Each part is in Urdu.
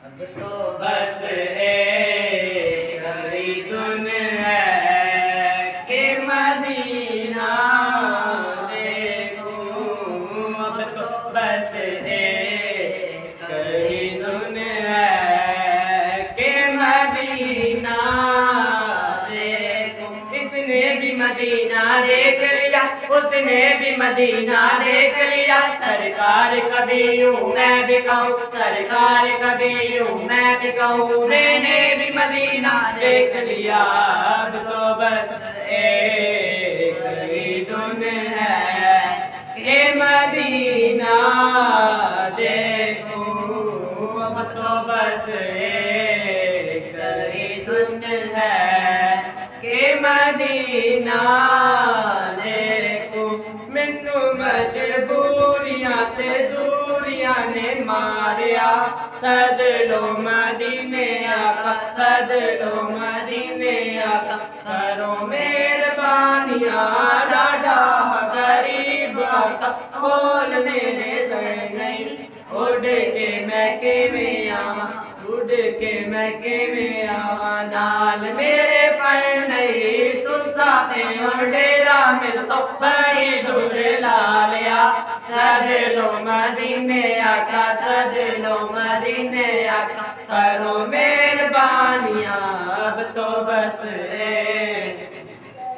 اب تو بس ایک ہی دن ہے کہ مدینہ دیکھوں، اب تو بس ایک ہی دن ہے کہ مدینہ دیکھوں۔ اس نے بھی مدینہ دیکھ لیا، اس نے بھی مدینہ دیکھ لیا، سرکار کبھی یوں میں بھی کہوں، سرکار کبھی یوں میں بھی کہوں، میں نے بھی مدینہ دیکھ لیا، اب تو بس ایک ہی دن ہے کہ مدینہ دیکھوں، اب تو بس ایک ہی دن ہے کہ مدینہ دیکھوں۔ مینوں مجبوریاں تے دوریاں نے ماریا، سد لو مدینے آقا، سد لو مدینے آقا، کرو مہربانیاں ڈاڈا غریب آقا، کول میرے سر نہیں، اڑ کے میں کیویں آواں، اڑ کے میں کیویں آواں، نال میرے پر نہیں تساں تے اور ڈیرا میرے تو بڑی دور لا لیا، سد لو مدینے آقا، سد لو مدینے آقا، کرو مہربانیاں، اب تو بس ایک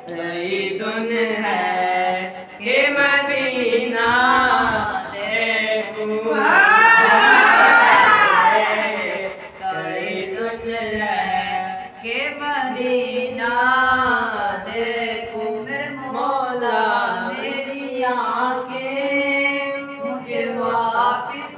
ہی دن ہے کہ مدینہ دیکھوں، کئی دن ہے کہ مدینہ دیکھوں۔ میرے مولا میری آنکھیں مجھے واپس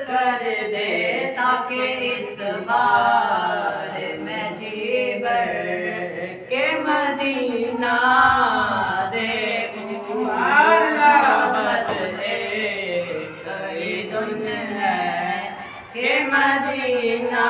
کر دے، تاکہ اس بار میں جی بھر کے مدینہ دیکھوں، بس ایک ہی دن ہے کہ مدینہ